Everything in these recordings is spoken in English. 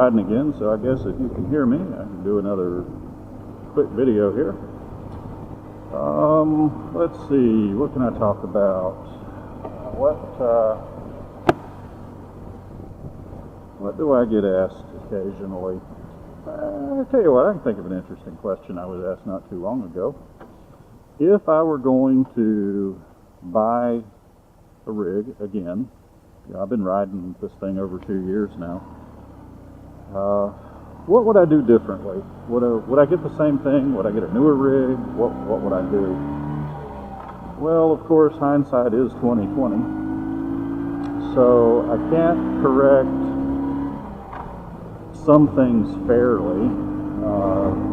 riding again, so I guess if you can hear me, I can do another quick video here. Let's see, what can I talk about? What do I get asked occasionally? I tell you what, I can think of an interesting question I was asked not too long ago. If I were going to buy a rig again, I've been riding this thing over 2 years now, what would I do differently? Would I get the same thing? Would I get a newer rig? What would I do? Well, of course, hindsight is 2020, so I can't correct some things fairly.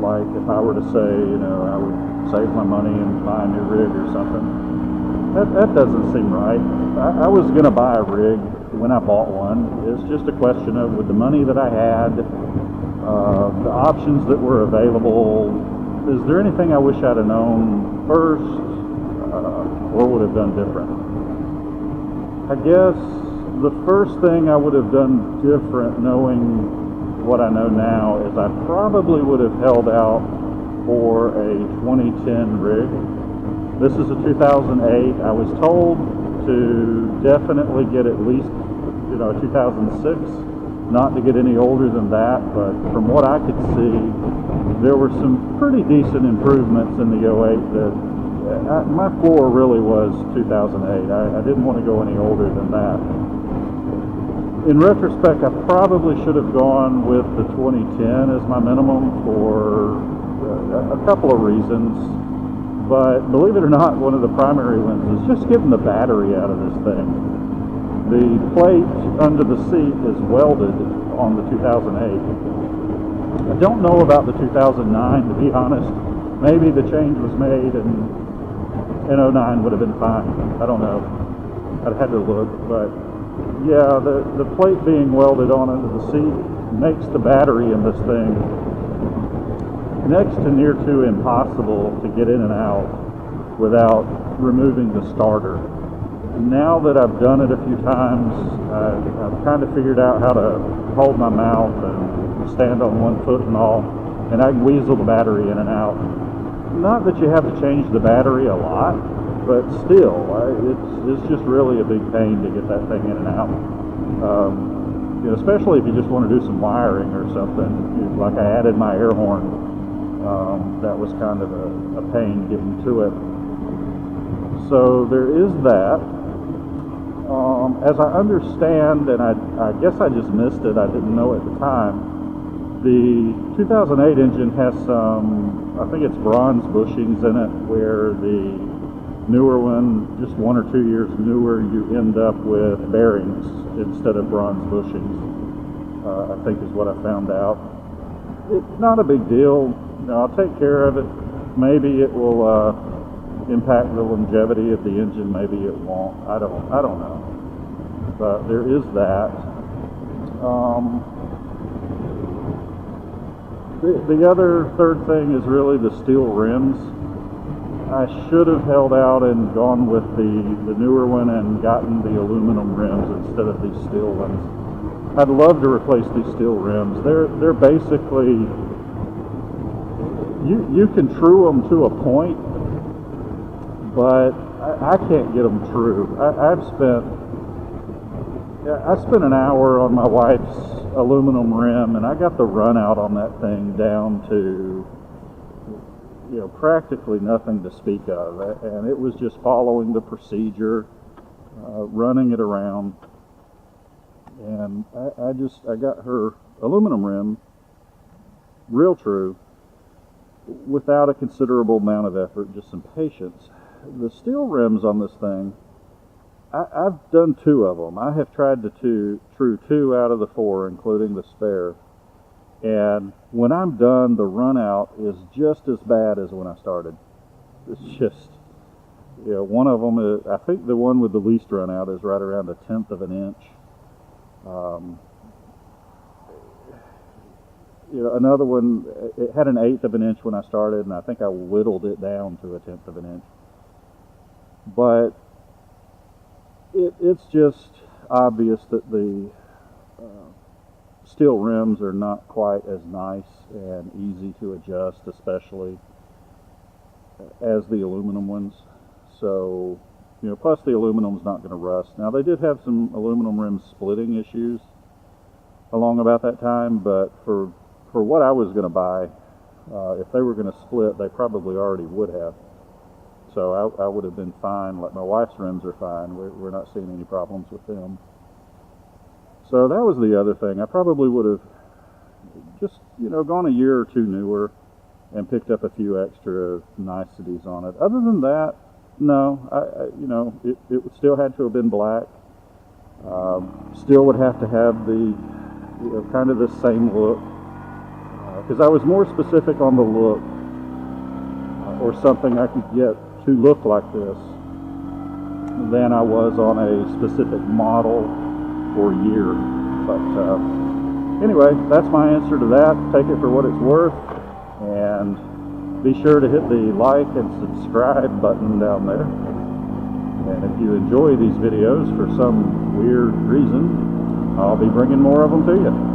Like if I were to say, I would save my money and buy a new rig or something. That doesn't seem right. I was going to buy a rig when I bought one. It's just a question of, with the money that I had, the options that were available, is there anything I wish I'd have known first, or would have done different? I guess the first thing I would have done different, knowing what I know now, is I probably would have held out for a 2010 rig. This is a 2008. I was told to definitely get at least, a 2006, not to get any older than that, but from what I could see, there were some pretty decent improvements in the 08 that my floor really was 2008. I didn't want to go any older than that. In retrospect, I probably should have gone with the 2010 as my minimum for a couple of reasons. But believe it or not, one of the primary ones is just getting the battery out of this thing. The plate under the seat is welded on the 2008. I don't know about the 2009, to be honest. Maybe the change was made and 09 would have been fine. I don't know. I'd had to look, but yeah, the plate being welded on into the seat makes the battery in this thing next to near to impossible to get in and out without removing the starter. Now that I've done it a few times, I've kind of figured out how to hold my mouth and stand on one foot and all, and I can weasel the battery in and out. Not that you have to change the battery a lot, but still, it's just really a big pain to get that thing in and out. Especially if you just want to do some wiring or something. Like I added my air horn. That was kind of a pain getting to it. So there is that. As I understand, and I guess I just missed it, I didn't know at the time, the 2008 engine has some, I think it's bronze bushings in it, where the newer one, just 1 or 2 years newer, you end up with bearings instead of bronze bushings, I think is what I found out. It's not a big deal. I'll take care of it. Maybe it will impact the longevity of the engine, maybe it won't. I don't know. But there is that. The other third thing is really the steel rims. I should have held out and gone with the newer one and gotten the aluminum rims instead of these steel ones. I'd love to replace these steel rims. They're basically, you can true them to a point, but I can't get them true. I spent an hour on my wife's aluminum rim, and I got the run out on that thing down to practically nothing to speak of, and it was just following the procedure, running it around, and I got her aluminum rim real true without a considerable amount of effort, just some patience. The steel rims on this thing, I've done 2 of them. I have tried to true 2 out of the 4, including the spare. And when I'm done, the run out is just as bad as when I started. It's just, one of them, I think the one with the least run out is right around 1/10 of an inch. Another one, it had 1/8 of an inch when I started, and I think I whittled it down to 1/10 of an inch. But it's just obvious that the steel rims are not quite as nice and easy to adjust, especially as the aluminum ones. So, you know, plus the aluminum's not going to rust. Now, they did have some aluminum rim splitting issues along about that time, but for what I was going to buy, if they were going to split, they probably already would have. So I would have been fine. Like, my wife's rims are fine. We're not seeing any problems with them. So that was the other thing. I probably would have just, you know, gone a year or two newer and picked up a few extra niceties on it. Other than that, no. You know, it still had to have been black. Still would have to have the, you know, kind of the same look. Because I was more specific on the look, or something I could get to look like this, than I was on a specific model or year. But anyway, that's my answer to that. Take it for what it's worth, and be sure to hit the like and subscribe button down there. And if you enjoy these videos for some weird reason, I'll be bringing more of them to you.